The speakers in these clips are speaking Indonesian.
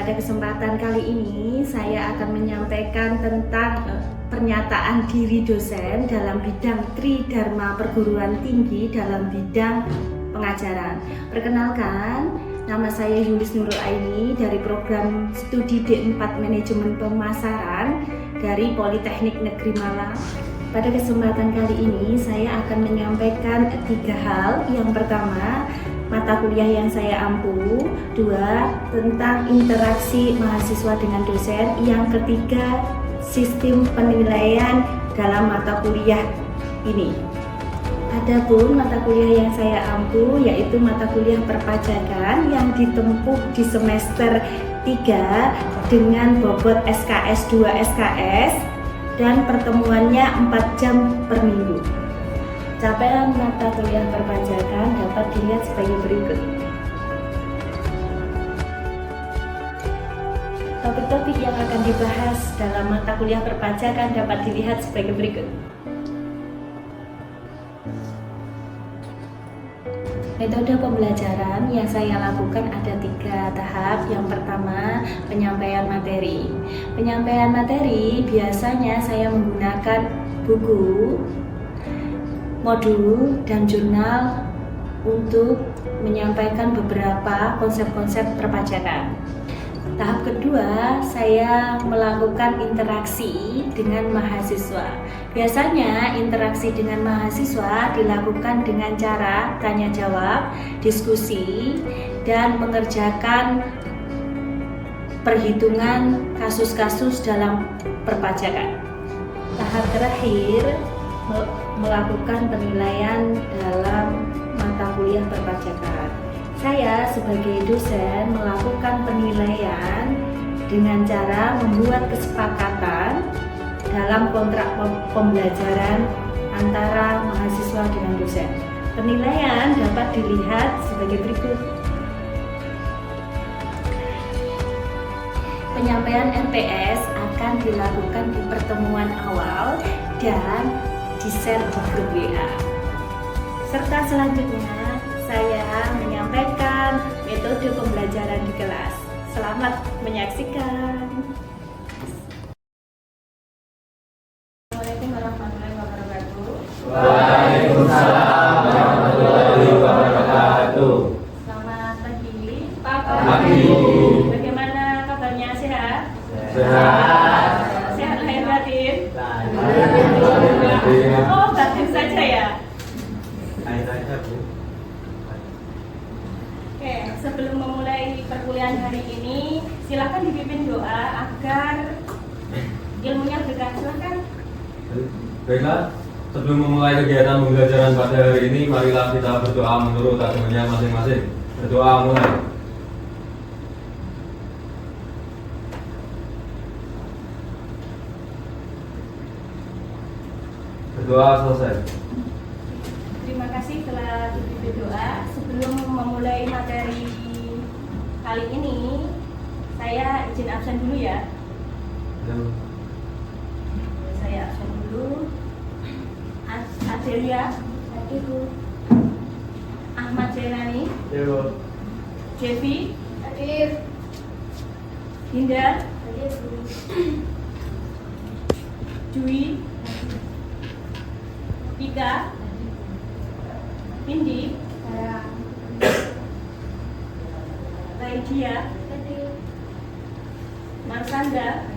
Pada kesempatan kali ini saya akan menyampaikan tentang pernyataan diri dosen dalam bidang Tridharma Perguruan Tinggi dalam bidang pengajaran. Perkenalkan, nama saya Yulis Nurul Aini dari program studi D4 Manajemen Pemasaran dari Politeknik Negeri Malang. Pada kesempatan kali ini saya akan menyampaikan 3 hal. Yang pertama, mata kuliah yang saya ampu. 2, tentang interaksi mahasiswa dengan dosen. Yang ketiga, sistem penilaian dalam mata kuliah ini. Adapun mata kuliah yang saya ampu yaitu mata kuliah perpajakan yang ditempuh di semester 3 dengan bobot SKS 2 SKS dan pertemuannya 4 jam per minggu. Capaian mata kuliah perpajakan dapat dilihat sebagai berikut. Topik-topik yang akan dibahas dalam mata kuliah perpajakan dapat dilihat sebagai berikut. Metode pembelajaran yang saya lakukan ada 3 tahap. Yang pertama, penyampaian materi. Penyampaian materi biasanya saya menggunakan buku, modul, dan jurnal untuk menyampaikan beberapa konsep-konsep perpajakan. Tahap kedua, saya melakukan interaksi dengan mahasiswa. Biasanya interaksi dengan mahasiswa dilakukan dengan cara tanya jawab, diskusi, dan mengerjakan perhitungan kasus-kasus dalam perpajakan. Tahap terakhir, melakukan penilaian dalam mata kuliah perpajakan. Saya sebagai dosen melakukan penilaian dengan cara membuat kesepakatan dalam kontrak pembelajaran antara mahasiswa dengan dosen. Penilaian dapat dilihat sebagai berikut. Penyampaian RPS akan dilakukan di pertemuan awal dan di-share ke grup WA. Serta selanjutnya saya menyampaikan metode pembelajaran di kelas. Selamat menyaksikan. Assalamualaikum warahmatullahi wabarakatuh. Waalaikumsalam warahmatullahi wabarakatuh. Selamat pagi, Pak. Pagi. Bagaimana kabarnya? Sehat? Sehat. Sehat lahir batin? Batin. Oh, batin saja ya? Air saja, Bu. Oke, sebelum memulai perkuliahan hari ini, silakan dipimpin doa agar ilmunya berkah. Silakan. Baiklah, sebelum memulai kegiatan pembelajaran pada hari ini, marilah kita berdoa menurut agamanya masing-masing. Berdoa mulai. Berdoa selesai. Terima kasih telah dipimpin doa. Sebelum memulai materi kali ini, saya izin absen dulu ya. Saya absen dulu. Adelia, Ibu. Ahmad Jailani, Jevi, Hadir. Hinda, Hadir. Dwi, Pika, Indi, Saya. Laidia, Hadir. Marsanda,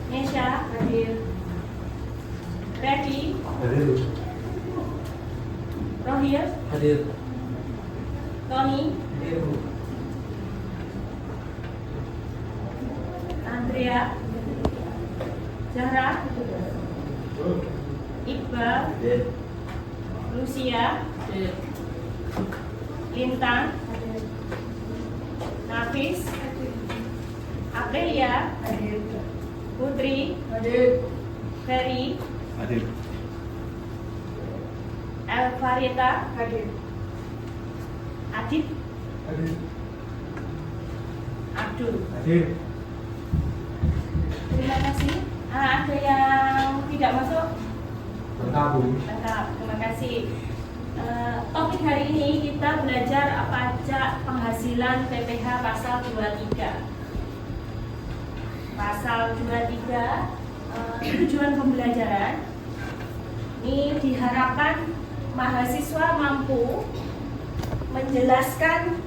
Nesha, hadir. Reddy, Hadir. Rohir, Hadir. Tony, Hadir, Bu. Andrea, Zahra, Iqbal, Hadir. Lucia, Lintang, Nafis, Aprilia, Putri, Ferry, Hadir. Elvarita, Adit, Hadir. Abdul. Hadir. Terima kasih. Ada yang tidak masuk? Lengkap, Bu. Lengkap, terima kasih. Topik hari ini kita belajar pajak penghasilan PPh pasal 23. Pasal 23 tujuan pembelajaran ini diharapkan mahasiswa mampu menjelaskan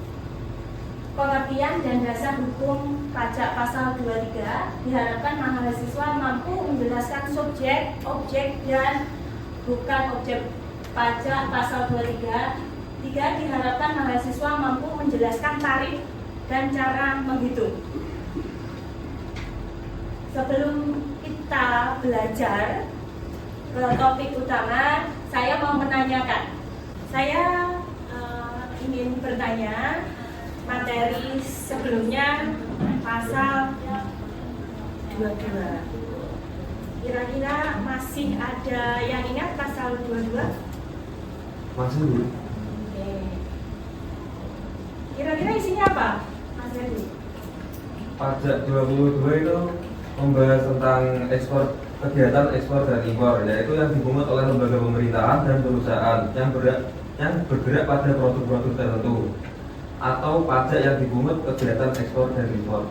pengertian dan dasar hukum pajak pasal 23. Diharapkan mahasiswa mampu menjelaskan subjek, objek, dan bukan objek pajak pasal 23. Diharapkan mahasiswa mampu menjelaskan tarif dan cara menghitung. Sebelum kita belajar ke topik utama, saya mau menanyakan. Saya ingin bertanya, materi sebelumnya pasal 22. Kira-kira masih ada yang ingat pasal 22? Masih Bu. Oke. Kira-kira isinya apa, Mas Edi? Pajak 22 itu membahas tentang kegiatan ekspor dan impor, yaitu yang dipungut oleh lembaga pemerintahan dan perusahaan yang bergerak pada produk-produk tertentu, atau pajak yang dipungut kegiatan ekspor dan impor.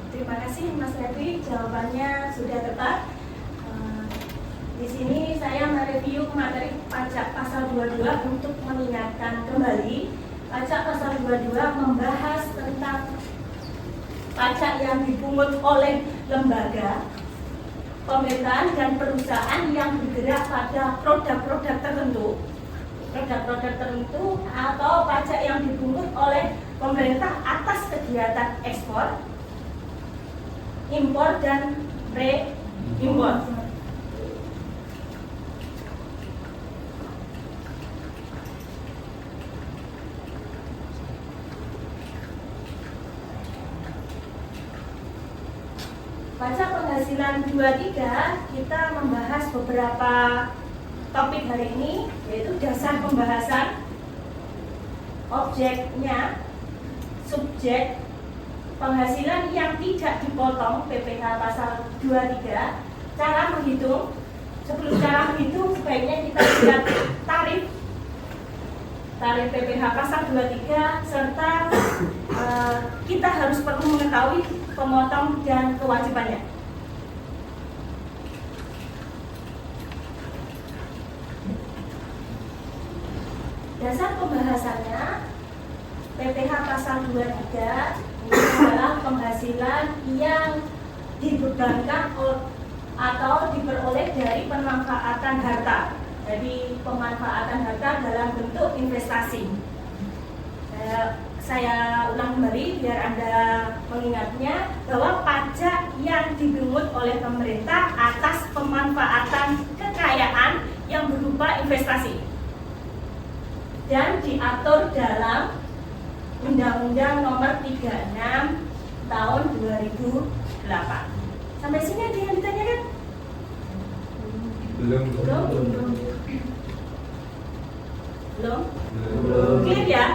Terima kasih Mas Edi, jawabannya sudah tepat. Di sini saya mereview materi pajak pasal 22 untuk mengingatkan kembali. Pajak pasal 22 membahas tentang pajak yang dipungut oleh lembaga pemerintahan dan perusahaan yang bergerak pada produk-produk tertentu, atau pajak yang dipungut oleh pemerintah atas kegiatan ekspor, impor, dan re-impor. Pajak penghasilan 23, kita membahas beberapa topik hari ini, yaitu dasar pembahasan, objeknya, subjek, penghasilan yang tidak dipotong PPh pasal 23, cara menghitung. Sebelum cara menghitung, sebaiknya kita lihat tarif PPh pasal 23, serta kita harus perlu mengetahui pemotong dan kewajibannya. Dasar pembahasannya, PPh pasal 23 ini adalah penghasilan yang dibebankan atau diperoleh dari pemanfaatan harta. Jadi pemanfaatan harta dalam bentuk investasi. Saya ulang kembali biar Anda mengingatnya, bahwa pajak yang dipungut oleh pemerintah atas pemanfaatan kekayaan yang berupa investasi dan diatur dalam Undang-Undang Nomor 36 Tahun 2008. Sampai sini ada yang ditanyakan? Belum. Clear ya?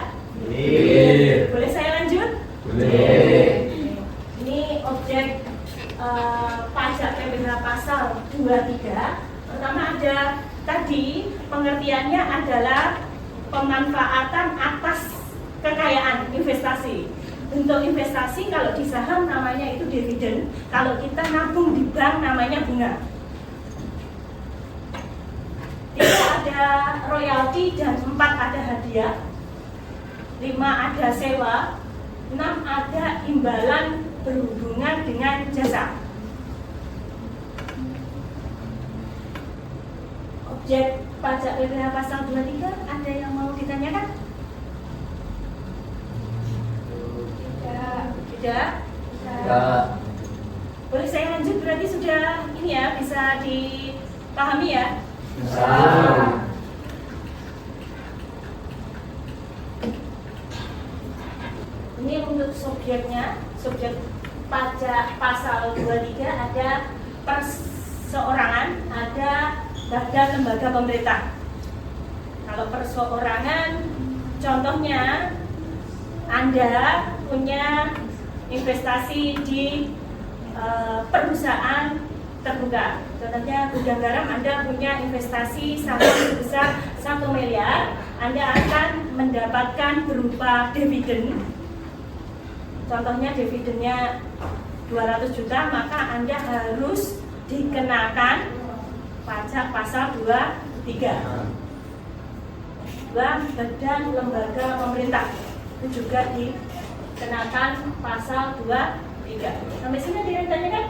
Boleh saya lanjut? Boleh. Ini objek pajak PPh pasal 23. Pertama ada tadi, pengertiannya adalah pemanfaatan atas kekayaan investasi. Untuk investasi kalau di saham namanya itu dividen, kalau kita nabung di bank namanya bunga. 3 ada royalti dan 4 ada hadiah. 5 ada sewa, 6 ada imbalan berhubungan dengan jasa. Objek pajak PPh pasal 23, ada yang mau ditanyakan? Tidak. Boleh saya lanjut, berarti sudah ini ya, bisa dipahami ya? Ini untuk subjeknya, subjek pajak pasal 23 ada perseorangan, ada badan lembaga pemerintah. Kalau perseorangan, contohnya Anda punya investasi di perusahaan terbuka. Contohnya gudang garam, Anda punya investasi saham sebesar 1 miliar, Anda akan mendapatkan berupa dividen. Contohnya dividennya 200 juta, maka Anda harus dikenakan pajak pasal 23. Badan lembaga pemerintah itu juga dikenakan pasal 23. Sampai sini ada yang tanya kan?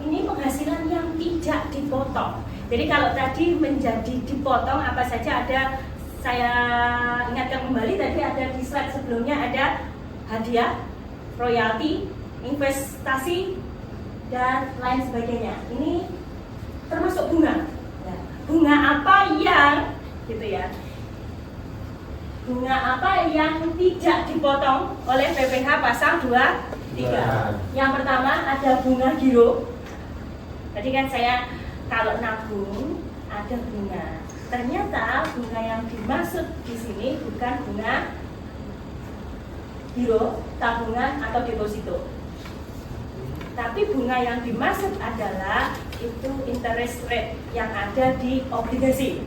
Ini penghasilan yang tidak dipotong. Jadi kalau tadi menjadi dipotong apa saja ada, saya ingatkan kembali tadi ada di slide sebelumnya, ada hadiah, royalti, investasi, dan lain sebagainya. Ini termasuk bunga. Bunga apa yang gitu ya? Bunga apa yang tidak dipotong oleh PPh pasal 23? Yang pertama ada bunga giro. Tadi kan saya kalau nabung ada bunga. Ternyata bunga yang dimaksud di sini bukan bunga giro, tabungan atau deposito. Tapi bunga yang dimaksud adalah itu interest rate yang ada di obligasi.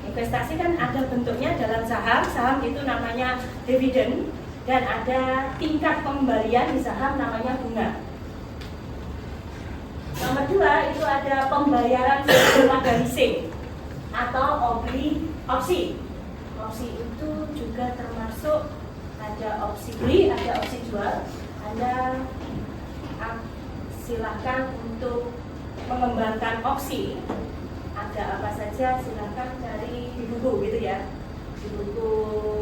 Investasi kan ada bentuknya dalam saham, saham itu namanya dividen, dan ada tingkat pembalian di saham namanya bunga. Nomor 2 itu ada pembayaran pada leasing atau opsi. Opsi itu juga termasuk ada opsi beli, ada opsi jual. Anda silahkan untuk mengembangkan opsi. Ada apa saja silahkan cari di buku gitu ya, di buku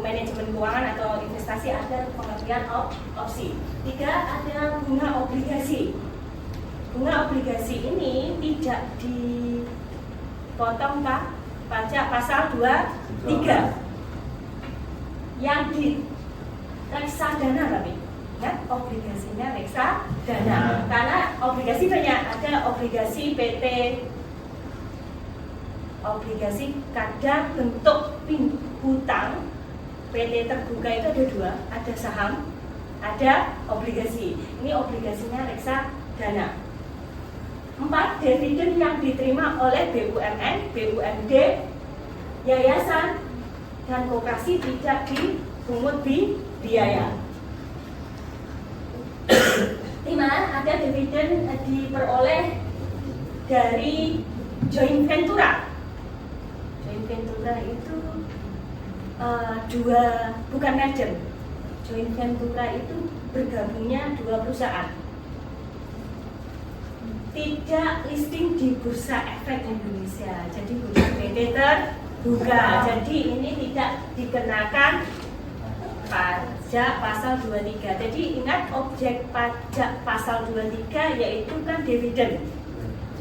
manajemen keuangan atau investasi ada pengertian opsi. 3 ada bunga obligasi. Bunga obligasi ini tidak dipotong pajak pasal 23 yang di reksadana tapi ya, obligasinya reksadana. Karena obligasi banyak, ada obligasi PT, obligasi kadang bentuk hutang. PT terbuka itu ada 2, ada saham, ada obligasi. Ini obligasinya reksadana. 4 dividen yang diterima oleh BUMN, BUMD, yayasan dan koperasi tidak dipungut biaya. 5 ada dividen diperoleh dari joint ventura. Joint ventura itu bukan merger. Joint ventura itu bergabungnya 2 perusahaan. Tidak listing di Bursa Efek Indonesia. Jadi bukan PT terbuka. Jadi ini tidak dikenakan pajak pasal 23. Jadi ingat objek pajak pasal 23 yaitu kan dividen.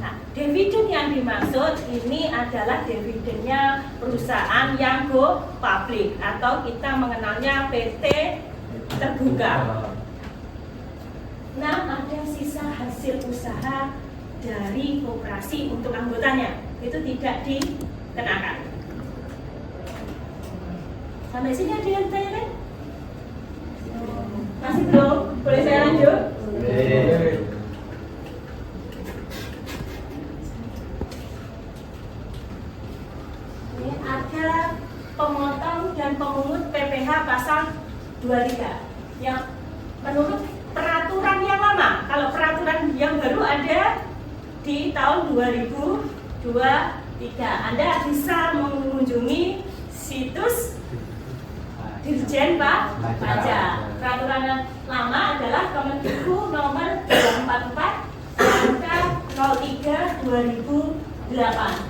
Nah, dividen yang dimaksud ini adalah dividennya perusahaan yang go public atau kita mengenalnya PT terbuka. Nah, ada sisa hasil usaha dari koperasi untuk anggotanya itu tidak dikenakan. Sampai sini ada yang tanya kan? Masih belum? Boleh saya lanjut? Ini ada pemotong dan pemungut PPh pasal 23 yang menurut peraturan yang lama. Kalau peraturan yang baru ada di tahun 2023. Anda bisa mengunjungi situs Dirjen Pajak. Peraturan lama adalah Kemendikbud nomor 344 angka 03/2008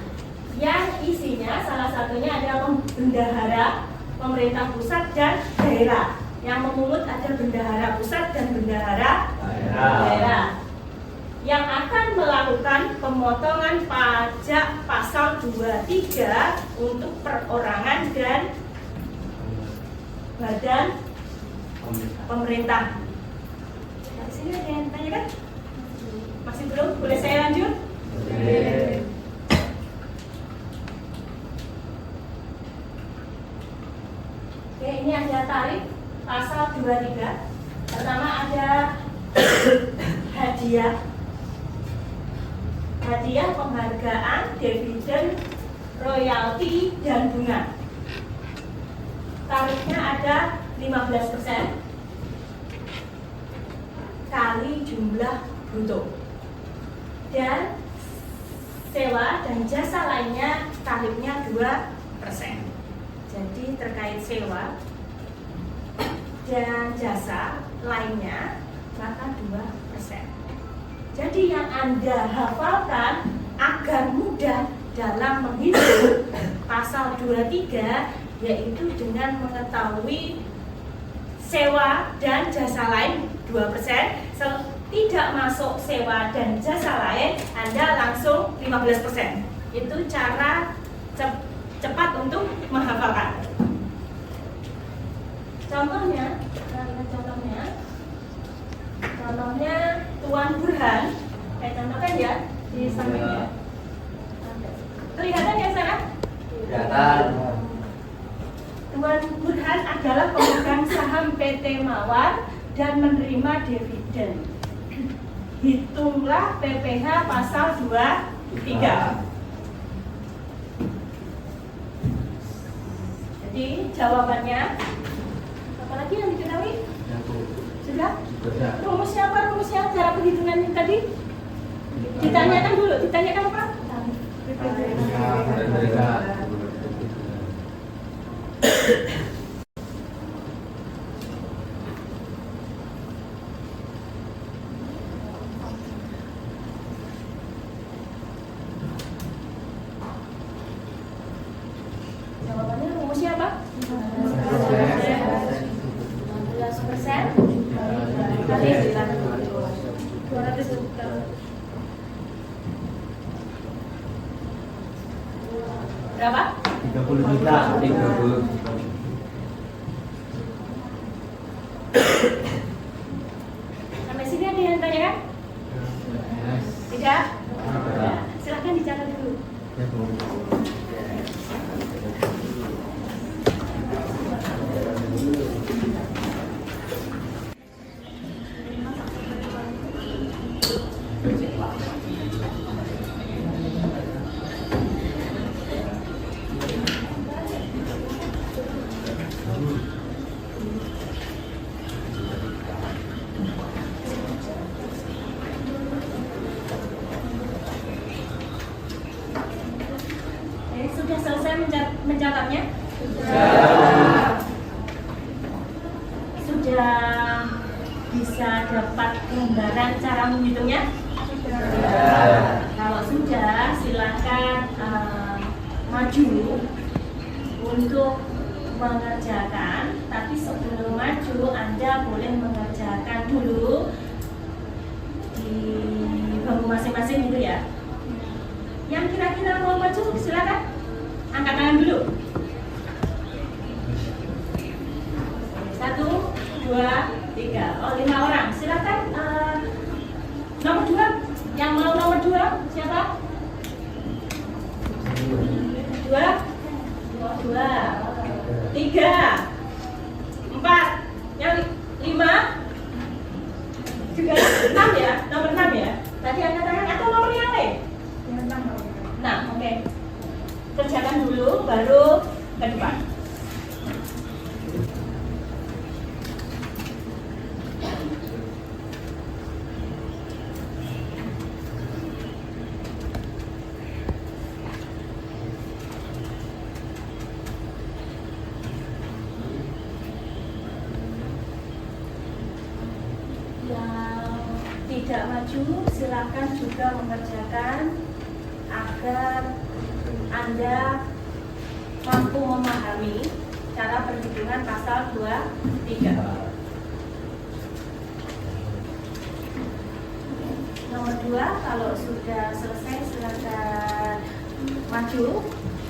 yang isinya salah satunya adalah bendahara pemerintah pusat dan daerah. Yang memungut ada bendahara pusat dan bendahara daerah yang akan melakukan pemotongan pajak pasal 23 untuk perorangan dan badan pemerintah. Nah, di sini ada yang tanya kan? Masih belum? Boleh saya lanjut? Oke, ada tarif pasal 23. Pertama ada hadiah penghargaan, dividen, royalti, dan bunga. Tarifnya ada 15% kali jumlah bruto. Dan sewa dan jasa lainnya tarifnya 2%. Jadi terkait sewa dan jasa lainnya maka 2%. Jadi yang Anda hafalkan agar mudah dalam menghitung pasal 23 yaitu dengan mengetahui sewa dan jasa lain 2%. Tidak masuk sewa dan jasa lain, Anda langsung 15%. Itu cara cepat untuk menghafalkan. Contohnya Tuan Burhan, saya contohkan ya di sampingnya. Kelihatan ya sekarang? Kelihatan. Tuan Burhan adalah pemegang saham PT Mawar dan menerima dividen. Hitunglah PPh pasal 23. Jadi jawabannya apalagi yang diketahui? Sudah? Rumusnya apa? Rumusnya cara perhitungan tadi? Ditanyakan dulu, ditanyakan apa? Jawabannya rumusnya apa? 15% kali 200 juta. Berapa? 30 juta. 30. Sampai sini ada yang tanyakan? Tidak? Silahkan dicatat dulu. Sudah selesai mencatatnya? Sudah bisa dapat gambaran cara menghitungnya? Kalau sudah, silakan maju untuk mengerjakan. Tapi sebelum maju, Anda boleh mengerjakan dulu di bangku masing-masing gitu ya. Yang kira-kira mau maju, silakan angkat tangan dulu. 1, 2, 3. Oh, 5 orang. Silakan. Nomor 2. Yang mau nomor 2 siapa? 2, 2, 3, 4. Yang 5 juga 6 ya. Nomor 6 ya. Tadi angkat tangan atau nomor yang lain? Nah, oke. Kerjakan dulu, baru ke depan. Yang tidak maju, silakan juga mengerjakan agar Anda mampu memahami cara perhitungan pasal 23. Nomor 2, kalau sudah selesai silakan maju,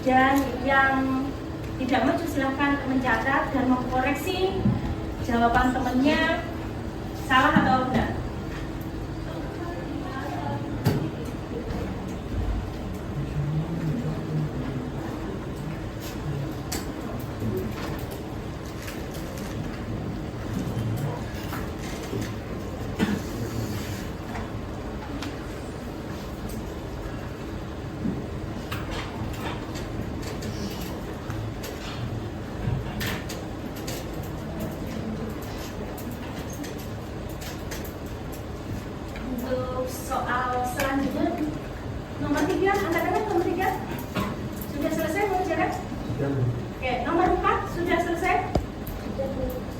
dan yang tidak maju silakan mencatat dan mengkoreksi jawaban temannya salah atau benar. soal selanjutnya nomor 3, anak-anak nomor 3 sudah selesai mengerjakan? Oke, nomor 4 sudah selesai?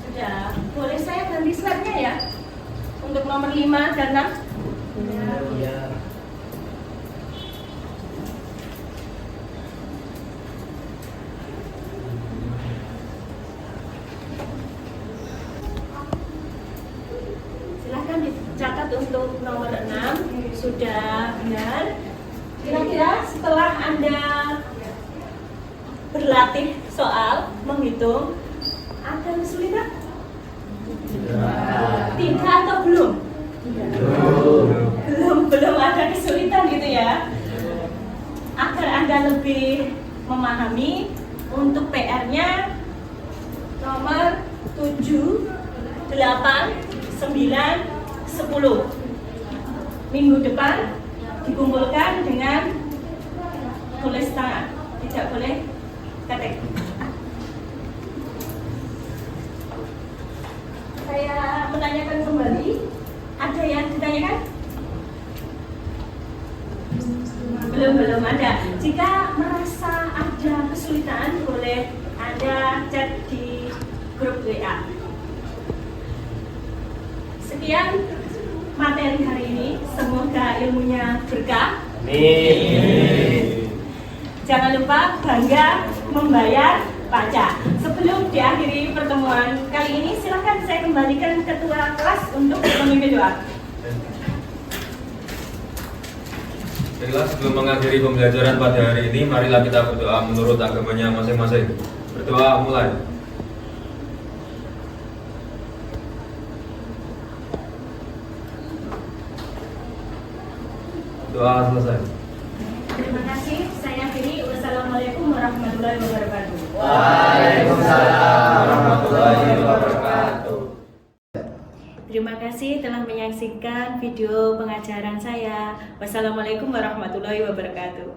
Sudah. Boleh saya ganti slide-nya ya? Untuk nomor 5 dan 6? Iya. Silahkan dicatat untuk nomor 6. Sudah benar. Kira-kira setelah Anda berlatih soal menghitung, ada kesulitan? Tidak atau belum? Belum ada kesulitan gitu ya. Agar Anda lebih memahami, untuk PR-nya nomor 7, 8, 9, 10. Minggu depan dikumpulkan dengan tulis tangan, tidak boleh ketik. Saya menanyakan kembali, ada yang ditanyakan? Belum ada. Jika merasa ada kesulitan, boleh Anda chat di grup WA. Sekian materi hari ini, semoga ilmunya berkah. Amin. Jangan lupa bangga membayar pajak. Sebelum diakhiri pertemuan kali ini, silakan saya kembalikan ketua kelas untuk memimpin doa. Baiklah, sebelum mengakhiri pembelajaran pada hari ini, marilah kita berdoa menurut agamanya masing-masing. Berdoa mulai. Doa selesai. Terima kasih. Saya akhiri. Wassalamualaikum warahmatullahi wabarakatuh. Waalaikumsalam warahmatullahi wabarakatuh. Terima kasih telah menyaksikan video pengajaran saya. Wassalamualaikum warahmatullahi wabarakatuh.